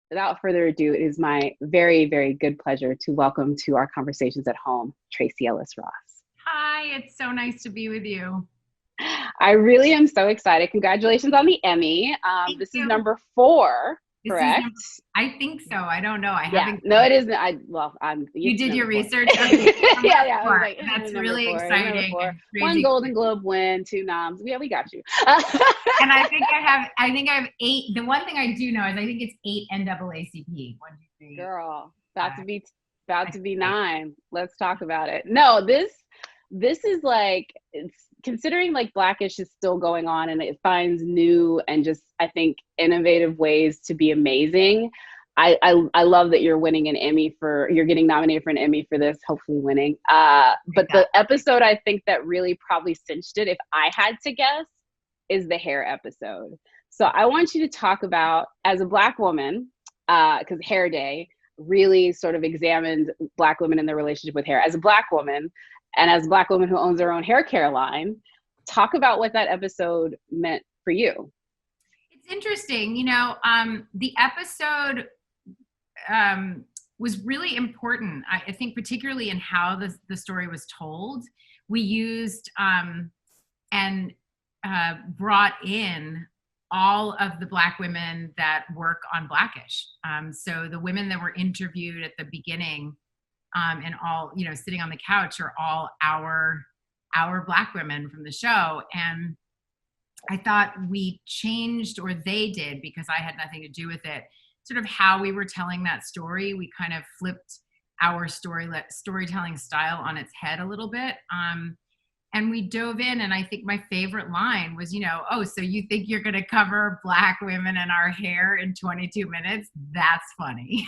without further ado, it is my very, very good pleasure to welcome to our Conversations at Home, Tracee Ellis Ross. Hi, it's so nice to be with you. I really am so excited. Congratulations on the Emmy. This is number 4, correct? I think so. I don't know. I haven't. No, it isn't. You did your 4. research? Okay. Yeah. I was like, that's really 4, exciting. And 1 Golden Globe win, 2 noms. Yeah, we got you. And I think I have 8. The one thing I do know is I think it's 8 NAACP. 1, 2, 3. Girl, about to be 9. Let's talk about it. No, this is like, it's considering like Blackish is still going on and it finds new and just, I think, innovative ways to be amazing. I love that you're getting nominated for an Emmy for this, hopefully winning. But the episode I think that really probably cinched it, if I had to guess, is the hair episode. So I want you to talk about, as a Black woman, because Hair Day really sort of examined Black women and their relationship with hair. As a Black woman, and as a Black woman who owns her own hair care line, talk about what that episode meant for you. It's interesting. The episode was really important. I think particularly in how the story was told. We used and brought in all of the Black women that work on Blackish. So the women that were interviewed at the beginning and all, sitting on the couch are all our Black women from the show. And I thought we changed, or they did, because I had nothing to do with it, sort of how we were telling that story. We kind of flipped our storytelling style on its head a little bit. And we dove in, and I think my favorite line was, oh, so you think you're going to cover Black women and our hair in 22 minutes? That's funny.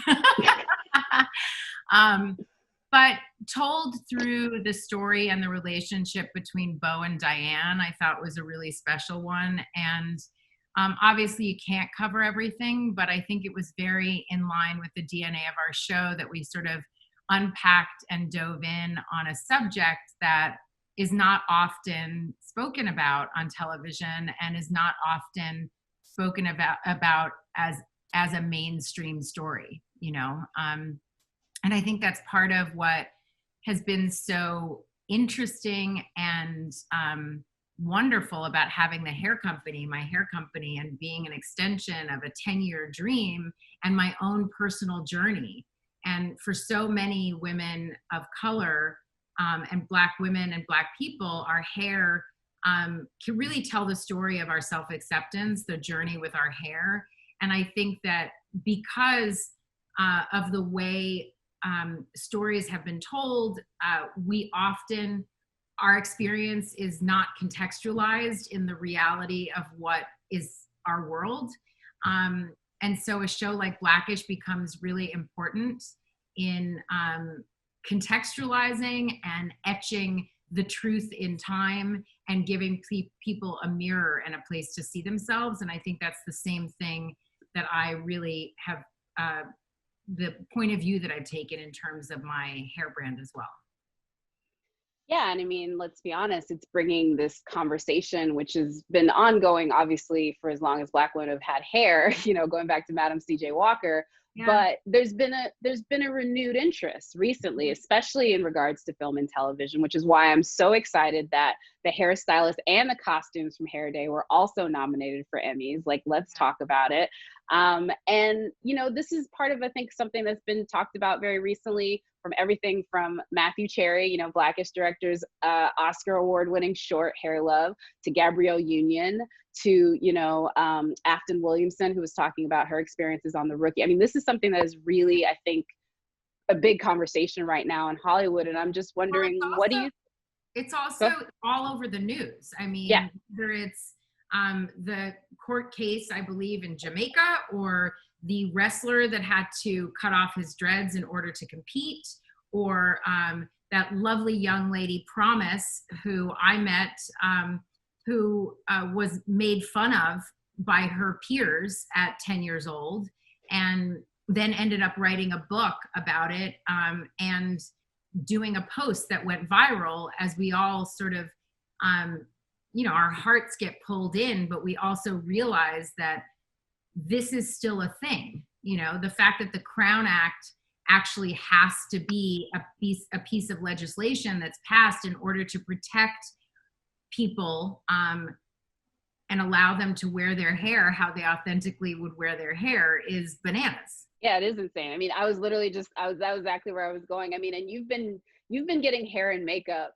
But told through the story and the relationship between Bo and Diane, I thought was a really special one. And obviously you can't cover everything, but I think it was very in line with the DNA of our show that we sort of unpacked and dove in on a subject that is not often spoken about on television and is not often spoken about as a mainstream story, And I think that's part of what has been so interesting and wonderful about having my hair company, and being an extension of a 10-year dream and my own personal journey. And for so many women of color and Black women and Black people, our hair can really tell the story of our self-acceptance, the journey with our hair. And I think that because of the way stories have been told, our experience is not contextualized in the reality of what is our world. And so a show like Blackish becomes really important in contextualizing and etching the truth in time and giving people a mirror and a place to see themselves. And I think that's the same thing that I really have, the point of view that I've taken in terms of my hair brand as well. Yeah, and I mean, let's be honest, it's bringing this conversation, which has been ongoing, obviously, for as long as Black women have had hair, going back to Madam C.J. Walker. Yeah. But there's been a renewed interest recently, especially in regards to film and television, which is why I'm so excited that the hairstylist and the costumes from Hair Day were also nominated for Emmys. Like, let's talk about it. And, this is part of, I think, something that's been talked about very recently, from everything from Matthew Cherry, Blackish director's Oscar award-winning short Hair Love, to Gabrielle Union, to, Afton Williamson, who was talking about her experiences on The Rookie. I mean, this is something that is really, I think, a big conversation right now in Hollywood. And I'm just wondering, it's also all over the news. I mean, whether it's the court case, I believe, in Jamaica, or the wrestler that had to cut off his dreads in order to compete, or that lovely young lady Promise, who I met, who was made fun of by her peers at 10 years old, and then ended up writing a book about it and doing a post that went viral, as we all sort of, our hearts get pulled in, but we also realize that this is still a thing. You know, the fact that the Crown Act actually has to be a piece of legislation that's passed in order to protect people and allow them to wear their hair how they authentically would wear their hair is bananas. Yeah, it is insane. I mean, I was literally that was exactly where I was going. I mean, and you've been getting hair and makeup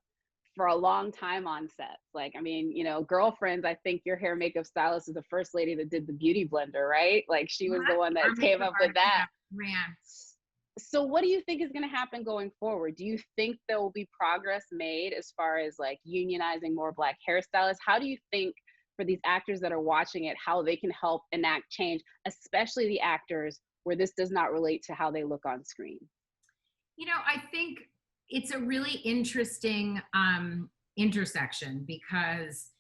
for a long time on sets. Like, I mean, you know, Girlfriends, I think your hair and makeup stylist is the first lady that did the beauty blender, right? Like, she was the one that came up with that. Ran. So what do you think is going to happen going forward? Do you think there will be progress made as far as like unionizing more Black hairstylists? How do you think, for these actors that are watching it, how they can help enact change, especially the actors where this does not relate to how they look on screen? You know, I think it's a really interesting intersection, because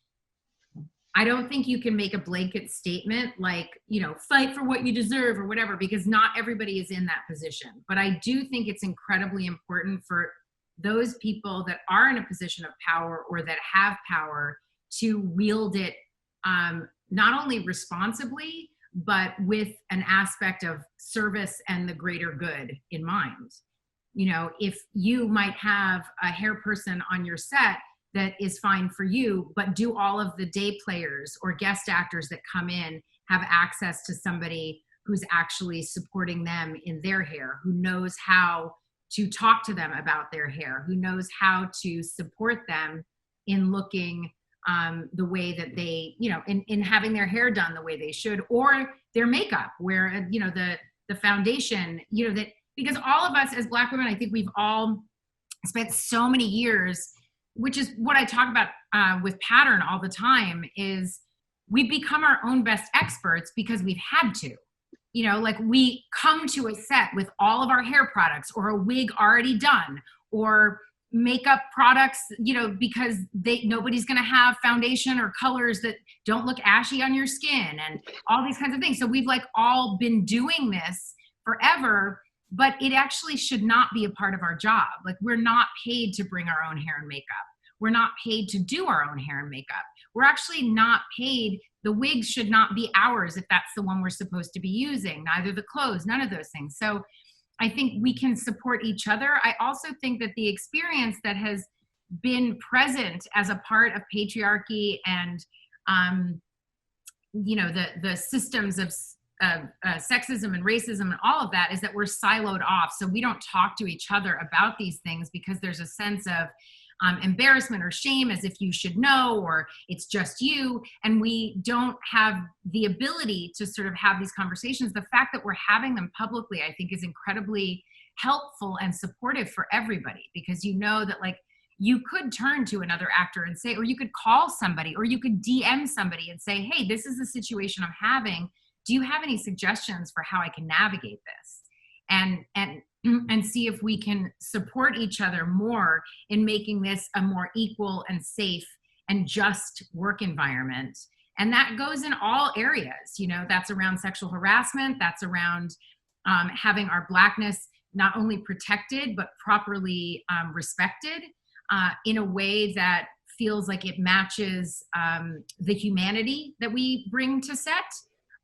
I don't think you can make a blanket statement like, you know, fight for what you deserve or whatever, because not everybody is in that position. But I do think it's incredibly important for those people that are in a position of power or that have power to wield it not only responsibly, but with an aspect of service and the greater good in mind. You know, if you might have a hair person on your set that is fine for you, but do all of the day players or guest actors that come in have access to somebody who's actually supporting them in their hair, who knows how to talk to them about their hair, who knows how to support them in looking the way that they, you know, in having their hair done the way they should, or their makeup, where, you know, the foundation, you know, that, because all of us as Black women, I think we've all spent so many years, which is what I talk about with Pattern all the time, is we become our own best experts because we've had to. You know, like, we come to a set with all of our hair products or a wig already done, or makeup products, you know, because nobody's going to have foundation or colors that don't look ashy on your skin, and all these kinds of things. So we've like all been doing this forever, but it actually should not be a part of our job. Like, we're not paid to bring our own hair and makeup. We're not paid to do our own hair and makeup. We're actually not paid. The wigs should not be ours if that's the one we're supposed to be using, neither the clothes, none of those things. So I think we can support each other. I also think that the experience that has been present as a part of patriarchy and, you know, the systems of sexism and racism and all of that, is that we're siloed off. So we don't talk to each other about these things because there's a sense of embarrassment or shame, as if you should know, or it's just you. And we don't have the ability to sort of have these conversations. The fact that we're having them publicly, I think, is incredibly helpful and supportive for everybody, because you know that, like, you could turn to another actor and say, or you could call somebody, or you could DM somebody and say, hey, this is the situation I'm having. Do you have any suggestions for how I can navigate this? And see if we can support each other more in making this a more equal and safe and just work environment. And that goes in all areas. You know, that's around sexual harassment. That's around having our Blackness not only protected, but properly respected in a way that feels like it matches the humanity that we bring to set,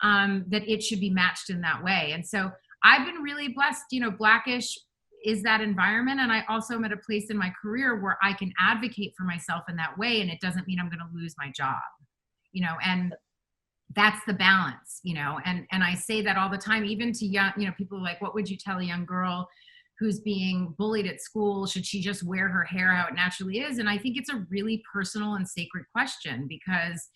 that it should be matched in that way. And so I've been really blessed. You know, Blackish is that environment. And I also am at a place in my career where I can advocate for myself in that way. And it doesn't mean I'm going to lose my job, you know, and that's the balance, you know, and I say that all the time, even to young, you know, people are like, what would you tell a young girl who's being bullied at school? Should she just wear her hair how it naturally is? And I think it's a really personal and sacred question, because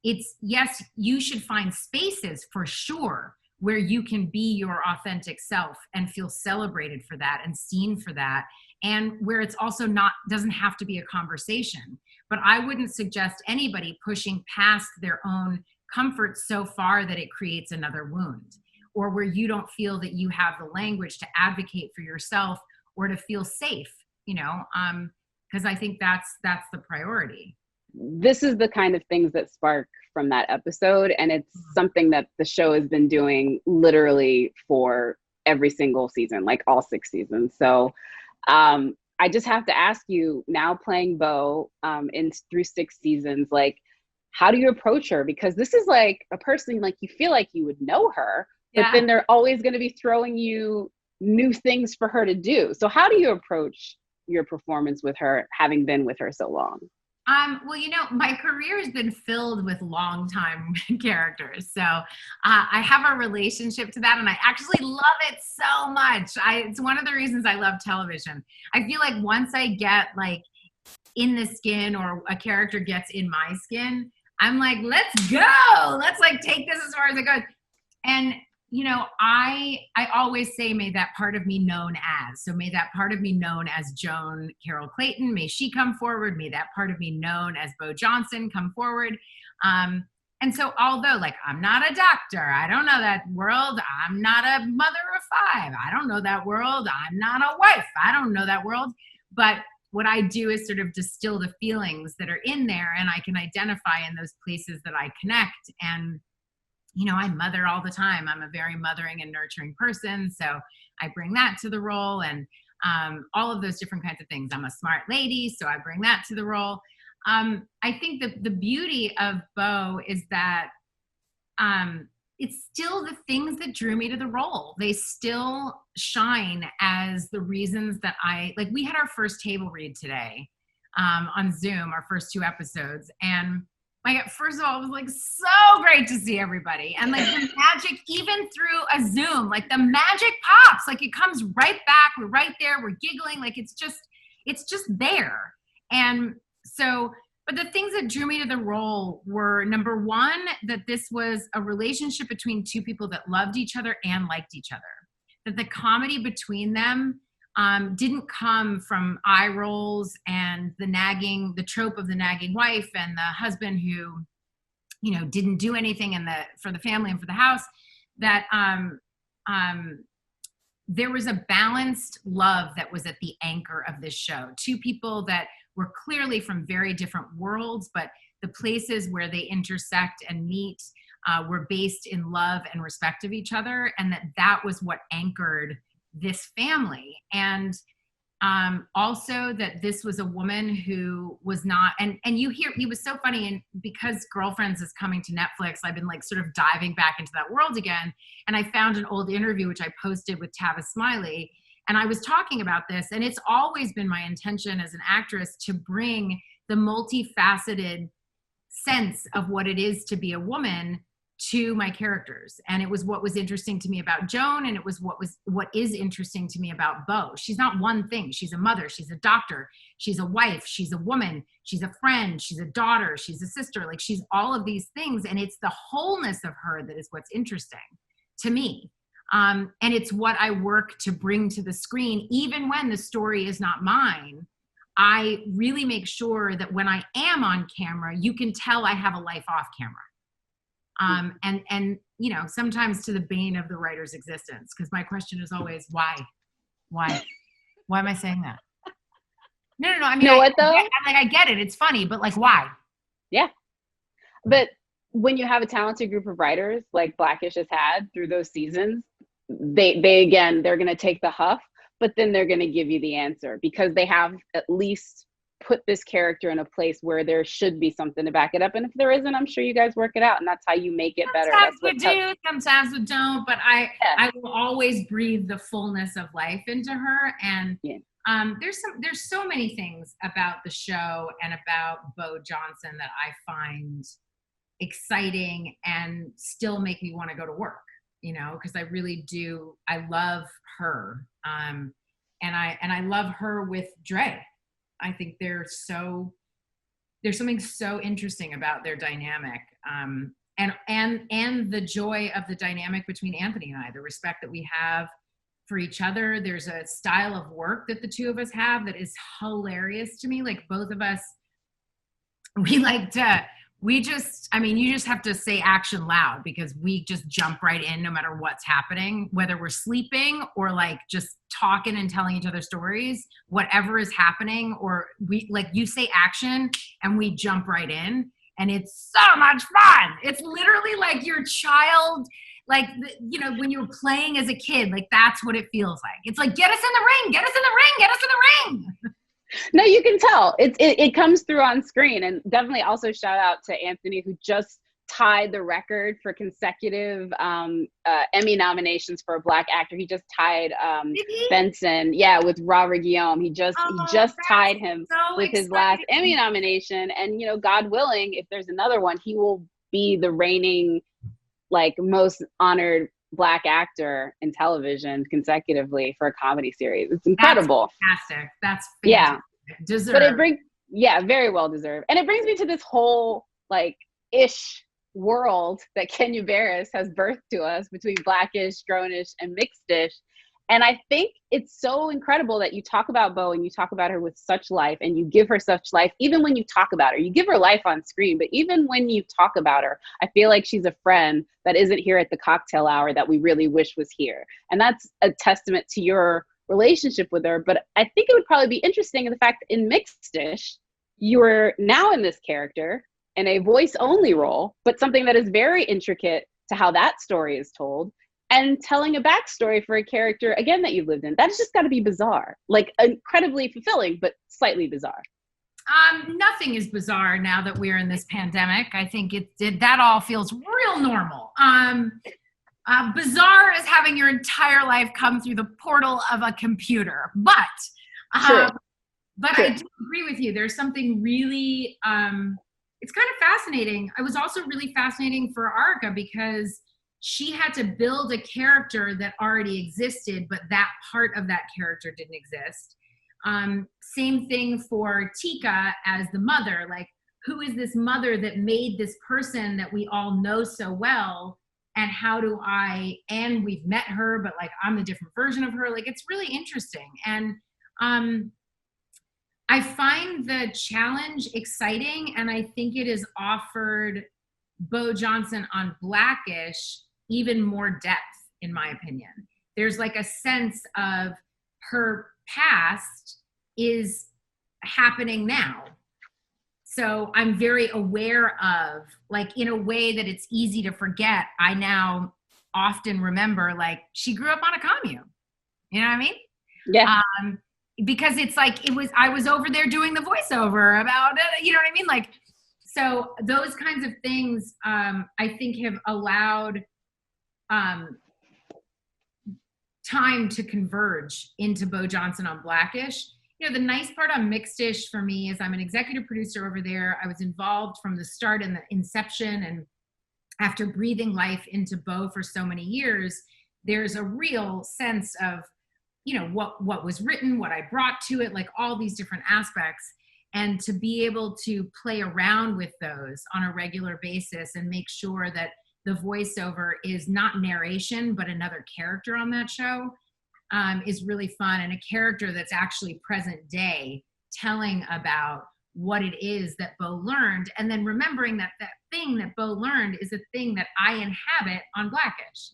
it's, yes, you should find spaces for sure where you can be your authentic self and feel celebrated for that and seen for that, and where it's also not, doesn't have to be a conversation. But I wouldn't suggest anybody pushing past their own comfort so far that it creates another wound, or where you don't feel that you have the language to advocate for yourself or to feel safe, you know, because I think that's the priority. This is the kind of things that spark from that episode, and it's something that the show has been doing literally for every single season, like all 6 seasons. So I just have to ask you, now playing Bo through 6 seasons, like, how do you approach her? Because this is like a person, like, you feel like you would know her, but then they're always going to be throwing you new things for her to do. So how do you approach your performance with her, having been with her so long? Well, you know, my career has been filled with long time characters. So I have a relationship to that, and I actually love it so much. It's one of the reasons I love television. I feel like once I get like in the skin, or a character gets in my skin, I'm like, let's go. Let's like take this as far as it goes. And you know, I always say, may that part of me known as. So may that part of me known as Joan Carol Clayton, may she come forward. May that part of me known as Bo Johnson come forward. And so although like, I'm not a doctor, I don't know that world. I'm not a mother of 5. I don't know that world. I'm not a wife. I don't know that world. But what I do is sort of distill the feelings that are in there, and I can identify in those places that I connect. And you know, I mother all the time. I'm a very mothering and nurturing person. So I bring that to the role, and all of those different kinds of things. I'm a smart lady, so I bring that to the role. I think that the beauty of Bo is that it's still the things that drew me to the role. They still shine as the reasons that like we had our first table read today on Zoom, our first 2 episodes. And first of all, it was like so great to see everybody. And like the magic, even through a Zoom, like the magic pops, like it comes right back. We're right there. We're giggling. Like it's just there. And so, but the things that drew me to the role were, number one, that this was a relationship between 2 people that loved each other and liked each other. That the comedy between them didn't come from eye rolls and the trope of the nagging wife and the husband who, you know, didn't do anything for the family and for the house. That there was a balanced love that was at the anchor of this show. 2 people that were clearly from very different worlds, but the places where they intersect and meet were based in love and respect of each other, and that was what anchored this family. And also that this was a woman who was not, and you hear, it was so funny, and because Girlfriends is coming to Netflix, I've been like sort of diving back into that world again, and I found an old interview which I posted with Tavis Smiley, and I was talking about this, and it's always been my intention as an actress to bring the multifaceted sense of what it is to be a woman to my characters. And it was what was interesting to me about Joan, and it was what is interesting to me about Bo. She's not one thing. She's a mother, she's a doctor, she's a wife, she's a woman, she's a friend, she's a daughter, she's a sister. Like she's all of these things, and it's the wholeness of her that is what's interesting to me. And it's what I work to bring to the screen, even when the story is not mine. I really make sure that when I am on camera, you can tell I have a life off camera. And you know, sometimes to the bane of the writer's existence, because my question is always, why am I saying that? No. I mean, you know what though? I get it. It's funny, but like, why? Yeah. But when you have a talented group of writers like Blackish has had through those seasons, they're going to take the huff, but then they're going to give you the answer, because they have at least put this character in a place where there should be something to back it up. And if there isn't, I'm sure you guys work it out, and that's how you make it better. Sometimes we do, sometimes we don't, but I will always breathe the fullness of life into her. And there's so many things about the show and about Bo Johnson that I find exciting and still make me want to go to work, you know, because I really do. I love her. And I love her with Dre. I think there's something so interesting about their dynamic, and the joy of the dynamic between Anthony and I, the respect that we have for each other. There's a style of work that the 2 of us have that is hilarious to me. Like both of us, you just have to say action loud, because we just jump right in no matter what's happening, whether we're sleeping or like just talking and telling each other stories, whatever is happening, or you say action and we jump right in, and it's so much fun. It's literally like your child, like, you know, when you're playing as a kid, like that's what it feels like. It's like, get us in the ring, get us in the ring, get us in the ring. No, you can tell it comes through on screen. And definitely also shout out to Anthony, who just tied the record for consecutive Emmy nominations for a Black actor. He just tied Benson, with Robert Guillaume. He just tied him with his last Emmy nomination. And God willing, if there's another one, he will be the reigning most honored Black actor in television consecutively for a comedy series. It's incredible. That's fantastic. That's fantastic. Deserved. But it brings very well deserved. And it brings me to this whole ish world that Kenya Barris has birthed to us between Blackish, Grownish, and Mixedish. And I think it's so incredible that you talk about Bo and you talk about her with such life, and you give her such life. Even when you talk about her, you give her life on screen, but even when you talk about her, I feel like she's a friend that isn't here at the cocktail hour that we really wish was here. And that's a testament to your relationship with her. But I think it would probably be interesting in the fact that in Mixedish, you're now in this character in a voice only role, but something that is very intricate to how that story is told, and telling a backstory for a character, again, that you've lived in. That's just got to be bizarre, incredibly fulfilling, but slightly bizarre. Nothing is bizarre now that we're in this pandemic. I think that all feels real normal. Bizarre is having your entire life come through the portal of a computer. But True. I do agree with you. There's something really, it's kind of fascinating. It was also really fascinating for Arka because she had to build a character that already existed, but that part of that character didn't exist. Same thing for Tika as the mother. Who is this mother that made this person that we all know so well? And and we've met her, but I'm a different version of her. It's really interesting. And I find the challenge exciting, and I think it has offered Bo Johnson on Blackish even more depth, in my opinion. There's a sense of her past is happening now. So I'm very aware of, in a way that it's easy to forget, I now often remember, she grew up on a commune. You know what I mean? Yeah. Because it's I was over there doing the voiceover about it, you know what I mean? So those kinds of things, I think have allowed time to converge into Bo Johnson on Blackish. The nice part on Mixedish for me is I'm an executive producer over there. I was involved from the start and the inception, and after breathing life into Bo for so many years, there's a real sense of, what was written, what I brought to it, all these different aspects. And to be able to play around with those on a regular basis and make sure that the voiceover is not narration, but another character on that show is really fun. And a character that's actually present day telling about what it is that Bo learned. And then remembering that thing that Bo learned is a thing that I inhabit on Blackish,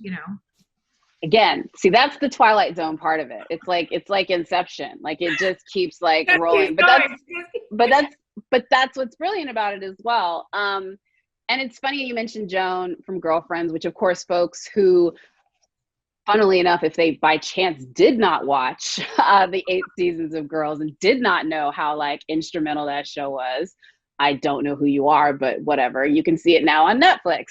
Again, see, that's the Twilight Zone part of it. It's like Inception. It just keeps rolling. But that's what's brilliant about it as well. And it's funny you mentioned Joan from Girlfriends, which of course folks who, funnily enough, if they by chance did not watch the 8 seasons of Girls and did not know how instrumental that show was, I don't know who you are, but whatever. You can see it now on Netflix.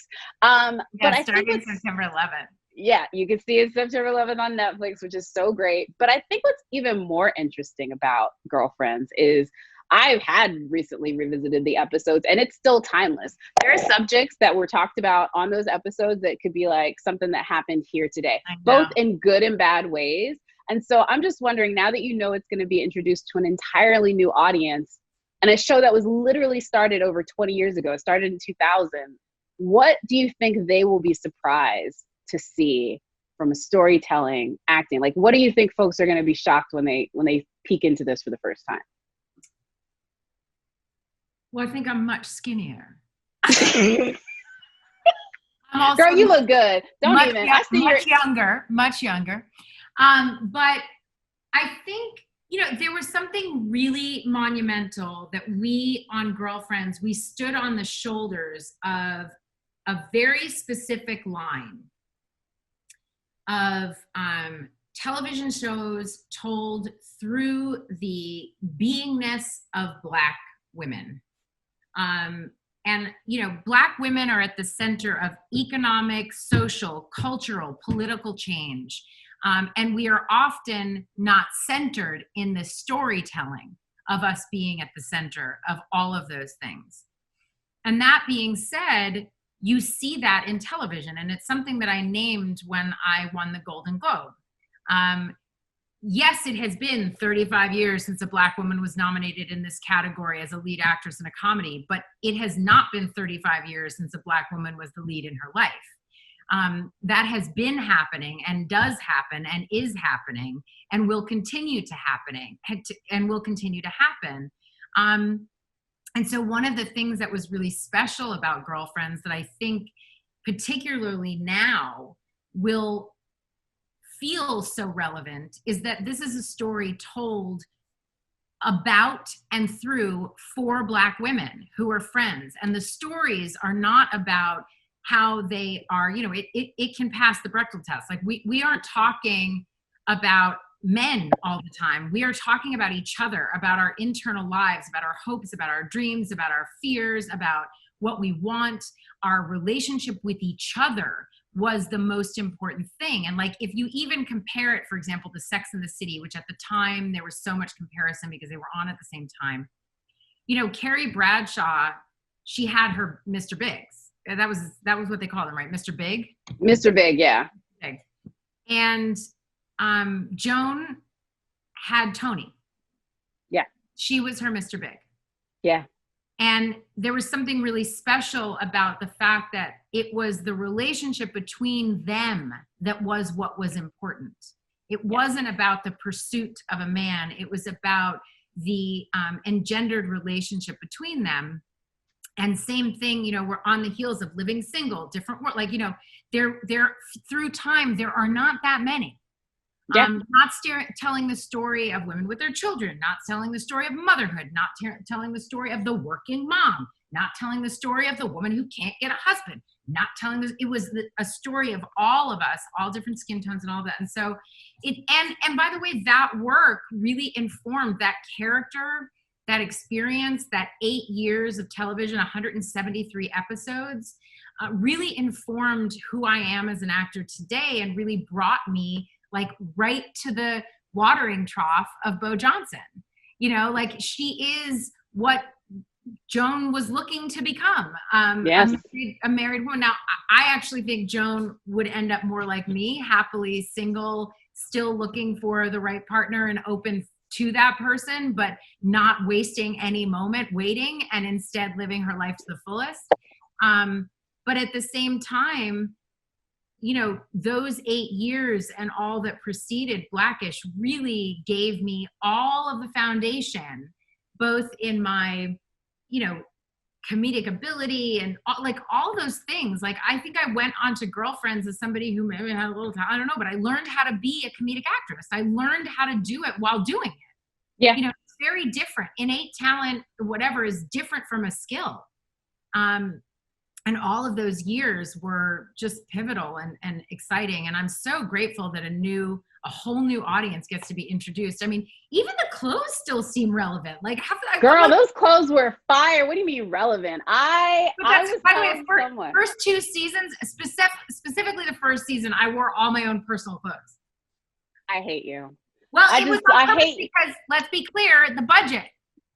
But I think September 11th. Yeah, you can see it September 11th on Netflix, which is so great. But I think what's even more interesting about Girlfriends is I've had recently revisited the episodes, and it's still timeless. There are subjects that were talked about on those episodes that could be something that happened here today, both in good and bad ways. And so I'm just wondering, now that it's going to be introduced to an entirely new audience, and a show that was literally started over 20 years ago, it started in 2000, what do you think they will be surprised to see from a storytelling, acting? What do you think folks are going to be shocked when they peek into this for the first time? Well, I think I'm much skinnier. Girl, you look good. Don't even. I see much younger. But I think, there was something really monumental that we on Girlfriends, we stood on the shoulders of a very specific line of television shows told through the beingness of Black women. And, Black women are at the center of economic, social, cultural, political change. And we are often not centered in the storytelling of us being at the center of all of those things. And that being said, you see that in television. And it's something that I named when I won the Golden Globe. Yes, it has been 35 years since a Black woman was nominated in this category as a lead actress in a comedy, but it has not been 35 years since a Black woman was the lead in her life. That has been happening and does happen and is happening and will continue to happen. And so one of the things that was really special about Girlfriends that I think particularly now will feel so relevant is that this is a story told about and through 4 Black women who are friends. And the stories are not about how they are, it can pass the Bechdel test. Like we aren't talking about men all the time. We are talking about each other, about our internal lives, about our hopes, about our dreams, about our fears, about what we want. Our relationship with each other was the most important thing. And like, if you even compare it, for example, to Sex and the City, which at the time there was so much comparison because they were on at the same time. Carrie Bradshaw, she had her Mr. Biggs. That was what they called him, right? Mr. Big? Mr. Big, yeah. Big. And Joan had Tony. Yeah. She was her Mr. Big. Yeah. And there was something really special about the fact that it was the relationship between them that was what was important. It wasn't about the pursuit of a man. It was about the engendered relationship between them. And same thing, we're on the heels of Living Single, different world. Like, there through time, there are not that many. Yeah. Not telling the story of women with their children, not telling the story of motherhood, not telling the story of the working mom, not telling the story of the woman who can't get a husband, not telling this. It was a story of all of us, all different skin tones and all that. And so and by the way, that work really informed that character, that experience, that 8 years of television, 173 episodes, really informed who I am as an actor today and really brought me like right to the watering trough of Bo Johnson. Like she is what Joan was looking to become. Yes. A married woman. Now, I actually think Joan would end up more like me, happily single, still looking for the right partner and open to that person, but not wasting any moment waiting and instead living her life to the fullest. But at the same time, those 8 years and all that preceded Blackish really gave me all of the foundation, both in my, comedic ability and all those things. Like, I think I went on to Girlfriends as somebody who maybe had a little time, I don't know, but I learned how to be a comedic actress. I learned how to do it while doing it. Yeah. It's very different. Innate talent, whatever, is different from a skill. And all of those years were just pivotal and exciting. And I'm so grateful that a whole new audience gets to be introduced. I mean, even the clothes still seem relevant. Like, girl, those clothes were fire. What do you mean relevant? I was by the way, first 2 seasons, specifically the first season, I wore all my own personal clothes. I hate you. Well, because let's be clear, the budget.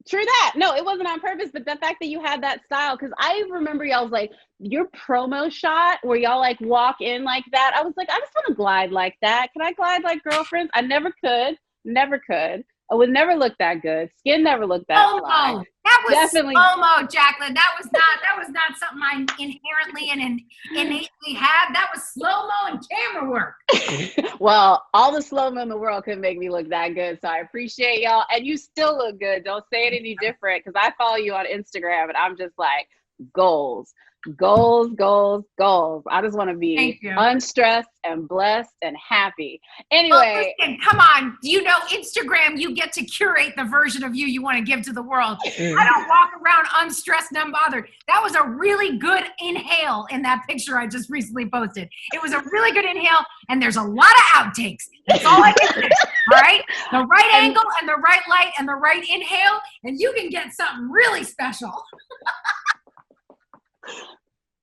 True that. No, it wasn't on purpose, but the fact that you had that style, because I remember y'all's like, your promo shot where y'all like walk in like that, I was like, I just want to glide like that. Can I glide like Girlfriends? I never could. I would never look that good. Skin never looked that fly. That was definitely slow-mo, Jacqueline. That was not something I inherently and innately had. That was slow-mo and camera work. Well, all the slow-mo in the world couldn't make me look that good, so I appreciate y'all. And you still look good. Don't say it any different, because I follow you on Instagram, and I'm just like, goals. I just want to be unstressed and blessed and happy. Anyway. Well, listen, come on. You know, Instagram, you get to curate the version of you want to give to the world. I don't walk around unstressed and unbothered. That was a really good inhale in that picture I just recently posted. It was a really good inhale, and there's a lot of outtakes. That's all I can say. All right? The right angle and the right light and the right inhale, and you can get something really special.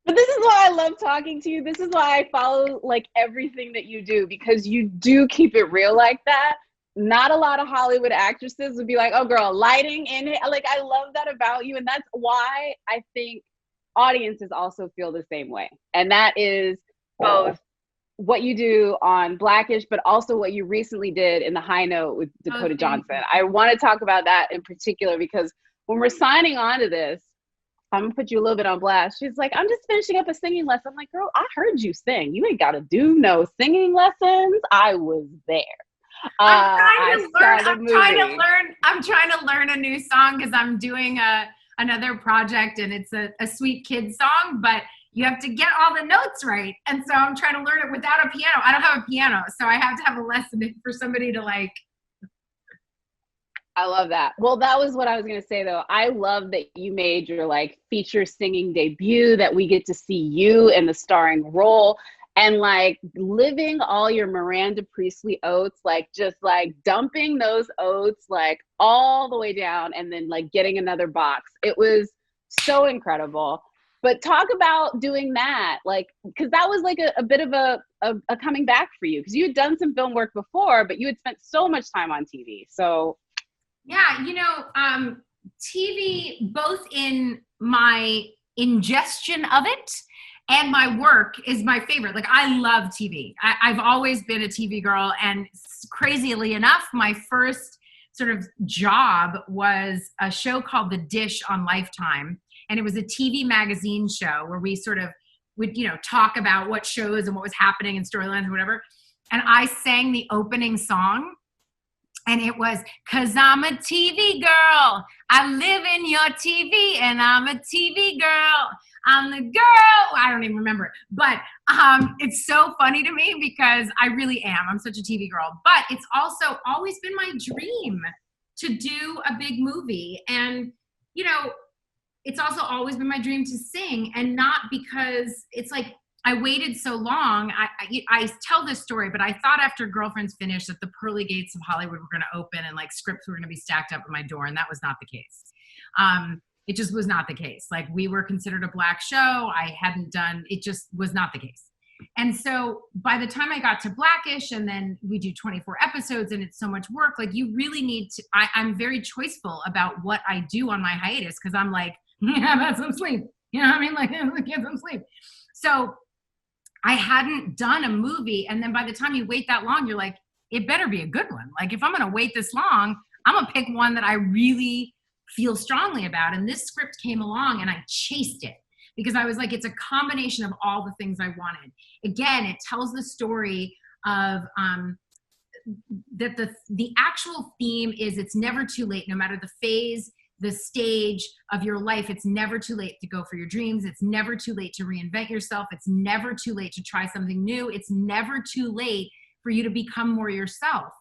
But this is why I love talking to you. This is why I follow like everything that you do, because you do keep it real like that. Not a lot of Hollywood actresses would be like, oh girl, lighting in it. Like, I love that about you. And that's why I think audiences also feel the same way. And that is both what you do on Blackish, but also what you recently did in The High Note with Dakota Johnson. I want to talk about that in particular, because when we're signing on to this, I'm gonna put you a little bit on blast. She's like, I'm just finishing up a singing lesson. I'm like, girl, I heard you sing. You ain't got to do no singing lessons. I was there. I'm trying to learn a new song because I'm doing another project, and it's a sweet kid song, but you have to get all the notes right. And so I'm trying to learn it without a piano. I don't have a piano, so I have to have a lesson for somebody to like. I love that. Well, that was what I was going to say, though. I love that you made your like feature singing debut, that we get to see you in the starring role, and like living all your Miranda Priestley oats, like just like dumping those oats like all the way down and then like getting another box. It was so incredible. But talk about doing that, like, because that was like a bit of a coming back for you, because you had done some film work before, but you had spent so much time on TV. So yeah, TV, both in my ingestion of it and my work, is my favorite. Like, I love TV. I've always been a TV girl. And crazily enough, my first sort of job was a show called The Dish on Lifetime. And it was a TV magazine show where we sort of would, talk about what shows and what was happening and storylines and whatever. And I sang the opening song. And it was, 'cause I'm a TV girl. I live in your TV and I'm a TV girl. I'm the girl. I don't even remember. But it's so funny to me because I really am. I'm such a TV girl. But it's also always been my dream to do a big movie. And, it's also always been my dream to sing, and not because it's like, I waited so long. I tell this story, but I thought after Girlfriends finished that the pearly gates of Hollywood were going to open and like scripts were going to be stacked up at my door. And that was not the case. It just was not the case. Like, we were considered a Black show. It just was not the case. And so by the time I got to Blackish, and then we do 24 episodes and it's so much work, like, you really need to, I'm very choiceful about what I do on my hiatus. 'Cause I'm like, yeah, that's some sleep. You know what I mean? Like, get some sleep. So I hadn't done a movie. And then by the time you wait that long, you're like, it better be a good one. Like, if I'm going to wait this long, I'm going to pick one that I really feel strongly about. And this script came along and I chased it because I was like, it's a combination of all the things I wanted. Again, it tells the story of that the actual theme is, it's never too late, no matter the phase, the stage of your life. It's never too late to go for your dreams. It's never too late to reinvent yourself. It's never too late to try something new. It's never too late for you to become more yourself.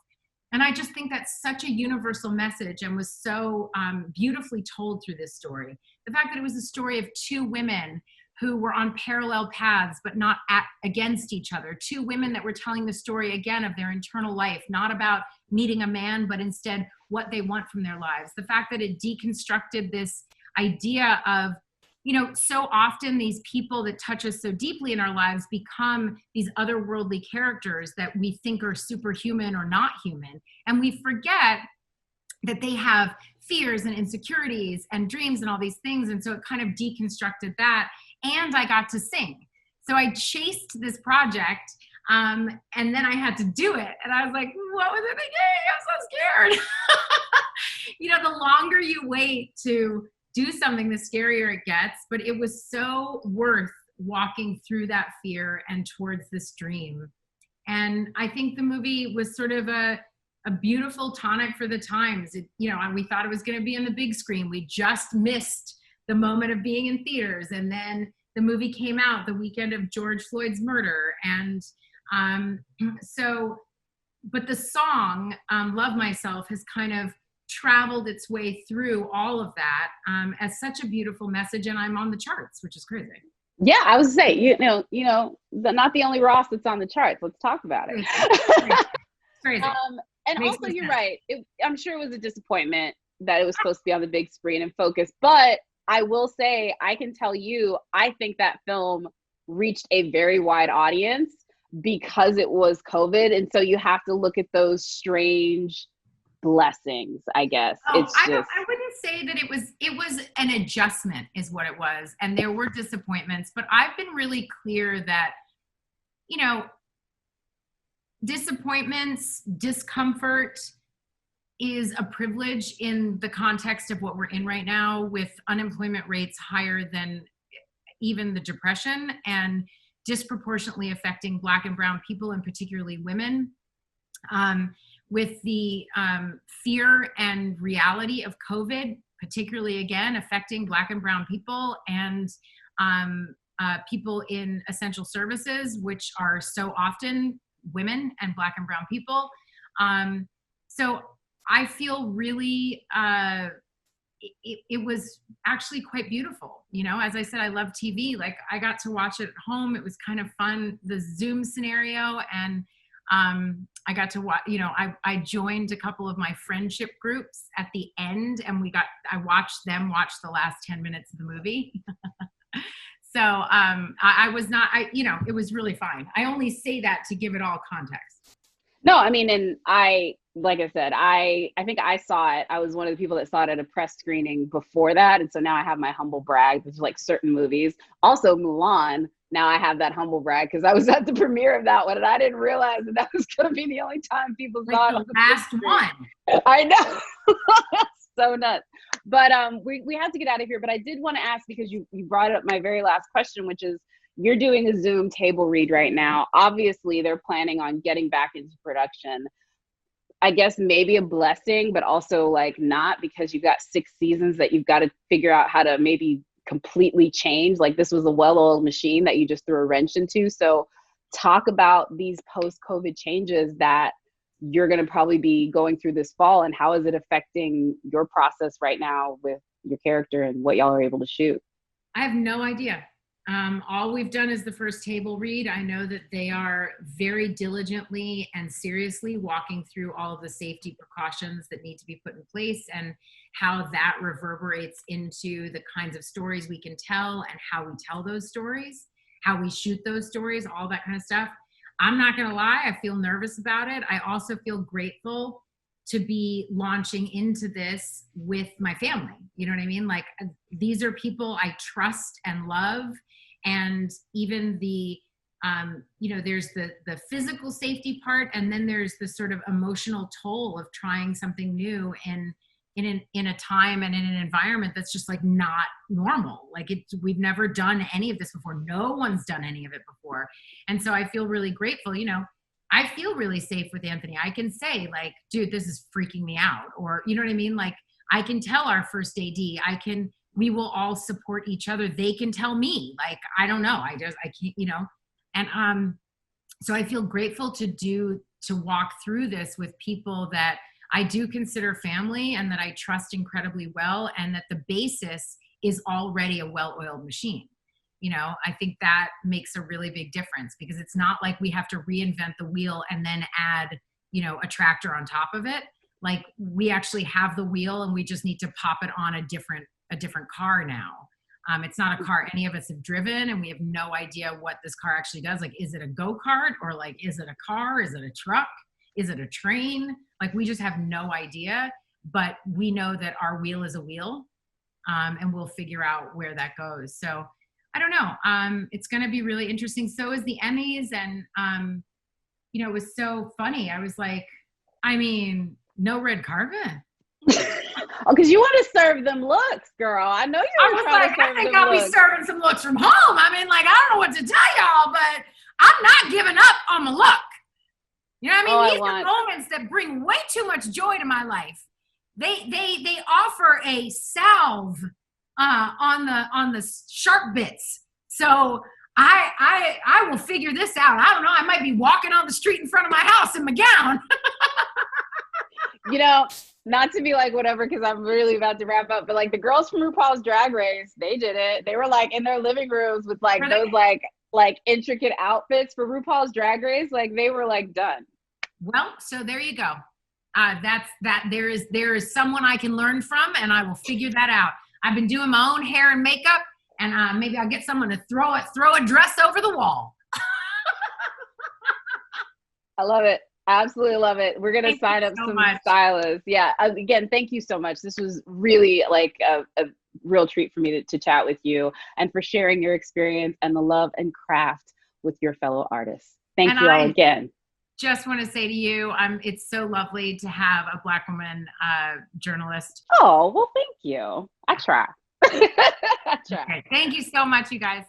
And I just think that's such a universal message, and was so beautifully told through this story. The fact that it was a story of two women who were on parallel paths, but not against each other. Two women that were telling the story again of their internal life, not about meeting a man, but instead what they want from their lives. The fact that it deconstructed this idea of, so often these people that touch us so deeply in our lives become these otherworldly characters that we think are superhuman or not human. And we forget that they have fears and insecurities and dreams and all these things. And so it kind of deconstructed that. And I got to sing. So I chased this project, and then I had to do it. And I was like, what was I thinking? I'm so scared. The longer you wait to do something, the scarier it gets. But it was so worth walking through that fear and towards this dream. And I think the movie was sort of a beautiful tonic for the times. We thought it was going to be on the big screen. We just missed the moment of being in theaters. And then the movie came out the weekend of George Floyd's murder. And but the song, Love Myself, has kind of traveled its way through all of that as such a beautiful message. And I'm on the charts, which is crazy. Yeah, I was saying, not the only Ross that's on the charts. Let's talk about it. It's crazy. And also, you're right. I'm sure it was a disappointment that it was supposed to be on the big screen and focus, but I will say, I can tell you, I think that film reached a very wide audience because it was COVID. And so you have to look at those strange blessings, I guess. Oh, It's just, I wouldn't say that it was an adjustment is what it was. And there were disappointments, but I've been really clear that, you know, disappointments, discomfort is a privilege in the context of what we're in right now, with unemployment rates higher than even the Depression and disproportionately affecting Black and brown people, and particularly women. With the fear and reality of COVID, particularly again affecting Black and brown people and people in essential services, which are so often women and Black and brown people. So I feel really, it was actually quite beautiful. You know, as I said, I love TV. Like, I got to watch it at home. It was kind of fun, the Zoom scenario. And I got to watch, you know, I joined a couple of my friendship groups at the end, and I watched them watch the last 10 minutes of the movie. So I was not, you know, it was really fine. I only say that to give it all context. no, I mean, and like I said, I think I saw it. I was one of the people that saw it at a press screening before that. And so now I have my humble brag. There's like certain movies. Also Mulan. Now I have that humble brag because I was at the premiere of that one and I didn't realize that was going to be the only time people saw it. The last one. I know. So nuts. But we have to get out of here. But I did want to ask, because you brought up my very last question, which is, you're doing a Zoom table read right now. Obviously, they're planning on getting back into production. I guess maybe a blessing, but also like not, because you've got 6 seasons that you've got to figure out how to maybe completely change. Like, this was a well-oiled machine that you just threw a wrench into. So talk about these post-COVID changes that you're going to probably be going through this fall, and how is it affecting your process right now with your character and what y'all are able to shoot? I have no idea. All we've done is the first table read. I know that they are very diligently and seriously walking through all of the safety precautions that need to be put in place, and how that reverberates into the kinds of stories we can tell and how we tell those stories, how we shoot those stories, all that kind of stuff. I'm not going to lie, I feel nervous about it. I also feel grateful to be launching into this with my family. You know what I mean? Like, these are people I trust and love. And even the, you know, there's the physical safety part, and then there's the sort of emotional toll of trying something new in a time and in an environment that's just like not normal. Like, we've never done any of this before. No one's done any of it before. And so I feel really grateful. You know, I feel really safe with Anthony. I can say like, dude, this is freaking me out. Or, you know what I mean? Like, I can tell our first AD, we will all support each other. They can tell me, like, I don't know. I can't, you know, and, so I feel grateful to walk through this with people that I do consider family and that I trust incredibly well, and that the basis is already a well-oiled machine. You know, I think that makes a really big difference, because it's not like we have to reinvent the wheel and then add, you know, a tractor on top of it. Like, we actually have the wheel and we just need to pop it on a different car now. It's not a car any of us have driven, and we have no idea what this car actually does. Like, is it a go-kart, or like, is it a car? Is it a truck? Is it a train? Like, we just have no idea, but we know that our wheel is a wheel, and we'll figure out where that goes. So I don't know. It's going to be really interesting. So is the Emmys. And, you know, it was so funny. I was like, I mean, no red carpet. Oh, because you want to serve them looks, girl. I know you were trying to serve them looks. I think I'll be serving some looks from home. I mean, like, I don't know what to tell y'all, but I'm not giving up on my look. You know what I mean? These are moments that bring way too much joy to my life. They offer a salve on the sharp bits. So I will figure this out. I don't know. I might be walking on the street in front of my house in my gown. You know, not to be like whatever, because I'm really about to wrap up, but like the girls from RuPaul's Drag Race, they did it. They were like in their living rooms with like those like intricate outfits for RuPaul's Drag Race. Like, they were like done. Well, so there you go. There is someone I can learn from, and I will figure that out. I've been doing my own hair and makeup, and maybe I'll get someone to throw a dress over the wall. I love it. Absolutely love it. We're going to sign up some stylists. Yeah. Again, thank you so much. This was really like a real treat for me to chat with you, and for sharing your experience and the love and craft with your fellow artists. Thank you all again. Just want to say to you, it's so lovely to have a Black woman journalist. Oh, well, thank you. I try. I try. Okay. Thank you so much, you guys.